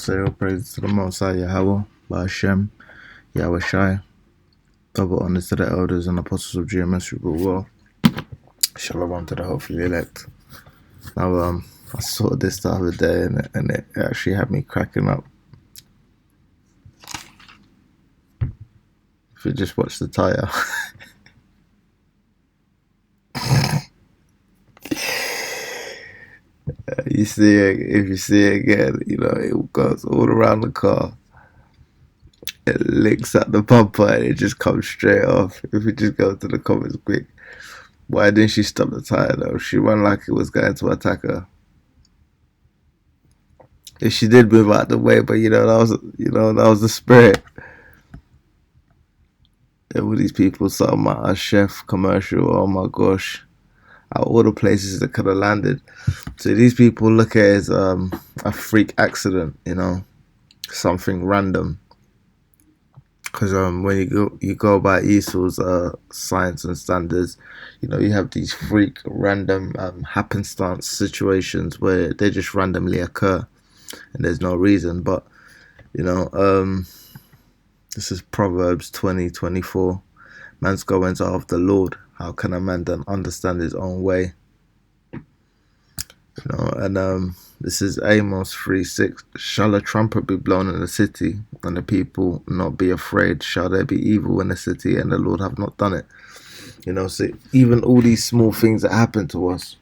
say all praise to the Most High Yahweh, Ba'ashem, Yahweh Shai, double honors to the elders and apostles of GMS who brought well. Shalom to the hopefully elect. Now, I saw this the other day and it actually had me cracking up. If you just watch the title. You see it, if you see it again, it goes all around the car. It links at the bumper and it just comes straight off. If you just go to the comments quick, why didn't she stop the tire though? She ran like it was going to attack her. If she did move out the way, but that was the spirit. And all these people saw my chef commercial, oh my gosh. Out of all the places that could have landed. So these people look at it as a freak accident, something random. Because when you go by Esau's science and standards, you have these freak random happenstance situations where they just randomly occur and there's no reason. But this is Proverbs 20:24. Man's goings are of the Lord. How can a man then understand his own way? And this is Amos 3:6. Shall a trumpet be blown in the city, and the people not be afraid? Shall there be evil in the city, and the Lord have not done it? So even all these small things that happen to us,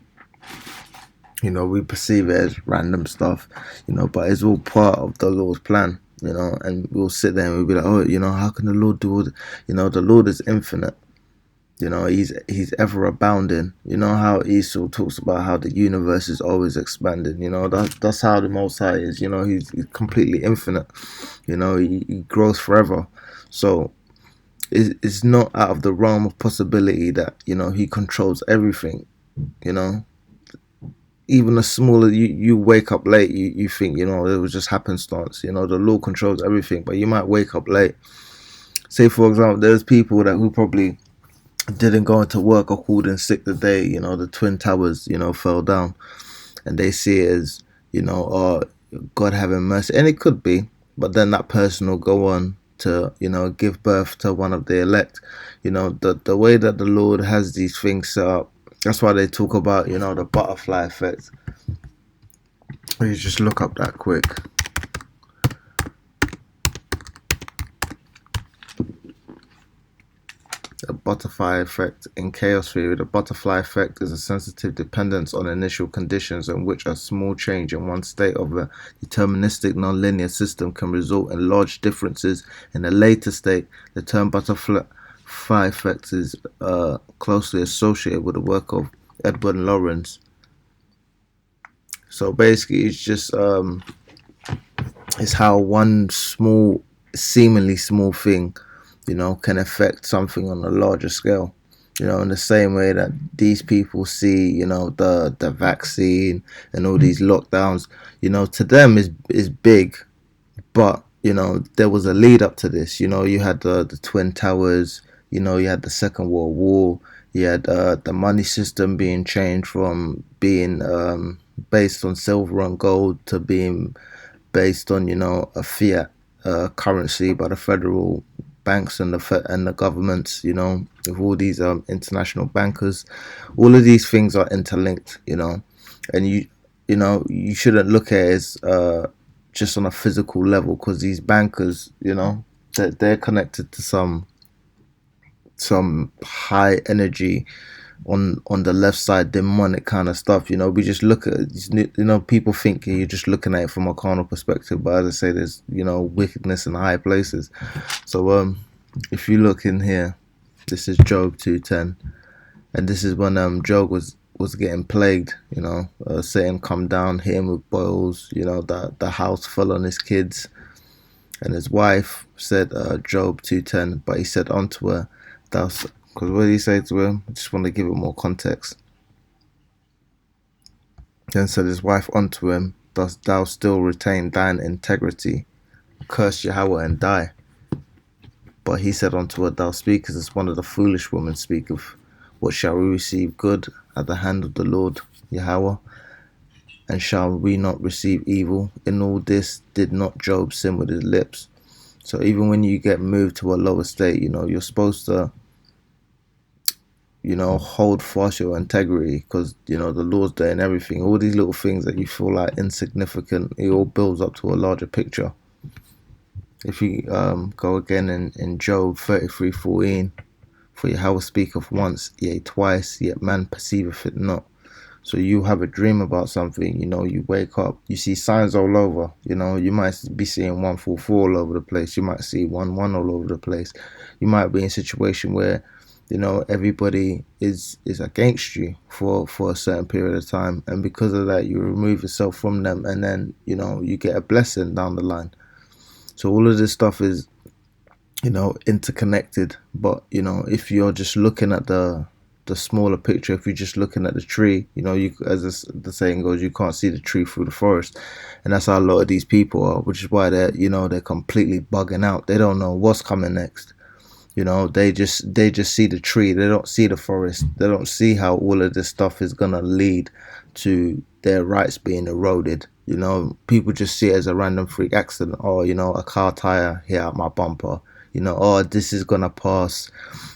we perceive it as random stuff, but it's all part of the Lord's plan, and we'll sit there and we'll be like, oh, how can the Lord do all the Lord is infinite. He's ever abounding. How Esau talks about how the universe is always expanding. That's how the Most High is. He's completely infinite. He grows forever. So it's not out of the realm of possibility that he controls everything. Even the smaller you wake up late, you think it was just happenstance. The Lord controls everything, but you might wake up late. Say for example, there's people who probably didn't go into work or called in sick the day, the Twin Towers, fell down. And they see it as, oh, God having mercy. And it could be, but then that person will go on to, give birth to one of the elect. The way that the Lord has these things set up, that's why they talk about, the butterfly effect. You just look up that quick. The butterfly effect. In chaos theory, the butterfly effect is a sensitive dependence on initial conditions in which a small change in one state of a deterministic nonlinear system can result in large differences in a later state. The term butterfly effect is closely associated with the work of Edward Lorenz. So basically, it's just it's how one seemingly small thing can affect something on a larger scale. In the same way that these people see, the vaccine and all these lockdowns, to them is big, but there was a lead up to this. You had the Twin Towers, you had the Second World War, you had the money system being changed from being based on silver and gold to being based on a fiat currency by the federal banks and the governments, with all these international bankers. All of these things are interlinked, and you shouldn't look at it as just on a physical level, because these bankers, they're connected to some high energy on the left side, demonic kind of stuff. We just look at people think you're just looking at it from a carnal perspective, but as I say, there's wickedness in high places. So if you look in here, this is Job 2:10, and this is when Job was getting plagued. Satan come down, hit him with boils. The house fell on his kids, and his wife said, Job 2:10, but he said unto her, because what did he say to him? I just want to give it more context. Then said his wife unto him, dost thou still retain thine integrity? Curse Yahweh and die. But he said unto her, thou speakest as one of the foolish women speaketh. What shall we receive good at the hand of the Lord Yahweh? and shall we not receive evil? In all this did not Job sin with his lips? So even when you get moved to a lower state, you're supposed to, hold fast your integrity, because, the Lord's there and everything. All these little things that you feel like insignificant, it all builds up to a larger picture. If you go again in Job 33:14, for Yahweh speaketh once, yea twice, yet man perceiveth it not. So you have a dream about something, you wake up, you see signs all over, you might be seeing 144 all over the place, you might see 11 all over the place. You might be in a situation where, everybody is against you for a certain period of time, and because of that you remove yourself from them, and then, you get a blessing down the line. So all of this stuff is, interconnected. But, if you're just looking at the smaller picture, if you're just looking at the tree, you, as the saying goes, you can't see the tree through the forest. And that's how a lot of these people are, which is why they're completely bugging out. They don't know what's coming next. They just see the tree. They don't see the forest. They don't see how all of this stuff is gonna lead to their rights being eroded. People just see it as a random freak accident. Or, a car tire hit out my bumper. Oh, this is gonna pass.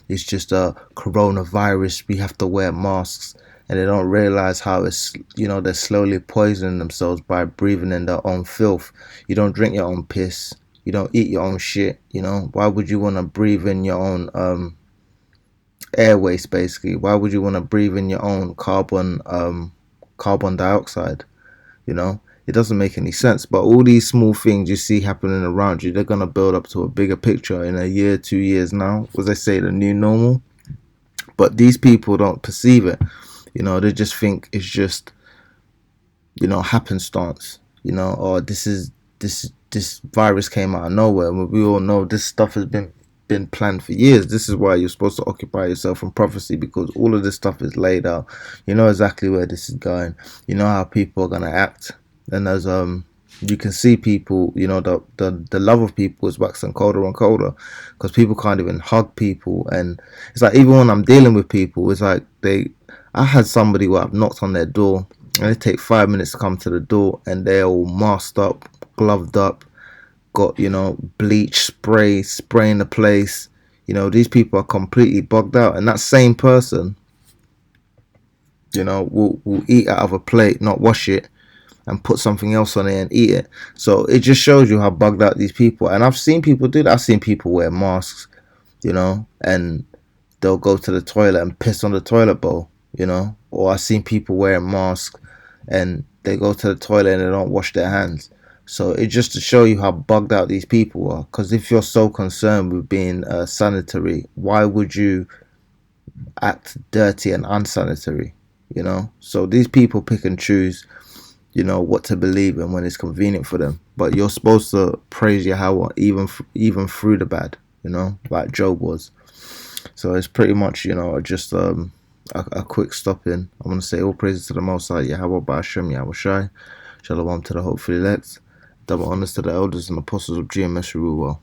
It's just a coronavirus. We have to wear masks. And they don't realize how it's, they're slowly poisoning themselves by breathing in their own filth. You don't drink your own piss. You don't eat your own shit. Why would you want to breathe in your own air waste, basically? Why would you want to breathe in your own carbon dioxide? It doesn't make any sense. But all these small things you see happening around you, they're gonna build up to a bigger picture in a year, 2 years now. As they say, the new normal. But these people don't perceive it. They just think it's just, happenstance. Or this virus came out of nowhere. We all know this stuff has been planned for years. This is why you're supposed to occupy yourself in prophecy, because all of this stuff is laid out. You know exactly where this is going. You know how people are gonna act. And as you can see people, the love of people is waxing colder and colder, because people can't even hug people. And it's like, even when I'm dealing with people, it's like I had somebody where I've knocked on their door and it take 5 minutes to come to the door, and they're all masked up, gloved up, got, bleach spray spraying the place. These people are completely bugged out. And that same person, will eat out of a plate, not wash it, and put something else on it and eat it. So it just shows you how bugged out these people. And I've seen people do that. I've seen people wear masks, and they'll go to the toilet and piss on the toilet bowl, or I've seen people wearing masks and they go to the toilet and they don't wash their hands. So it's just to show you how bugged out these people are. Because if you're so concerned with being sanitary, why would you act dirty and unsanitary? So these people pick and choose, what to believe in when it's convenient for them. But you're supposed to praise Yahweh even through the bad, like Job was. So it's pretty much, just a quick stop in. I want to say all praises to the Most High, Yahweh Ba'ashem, Yahweh Shai. Shalom to the hopefully elect. Double honors to the elders and apostles of GMS Ruwa.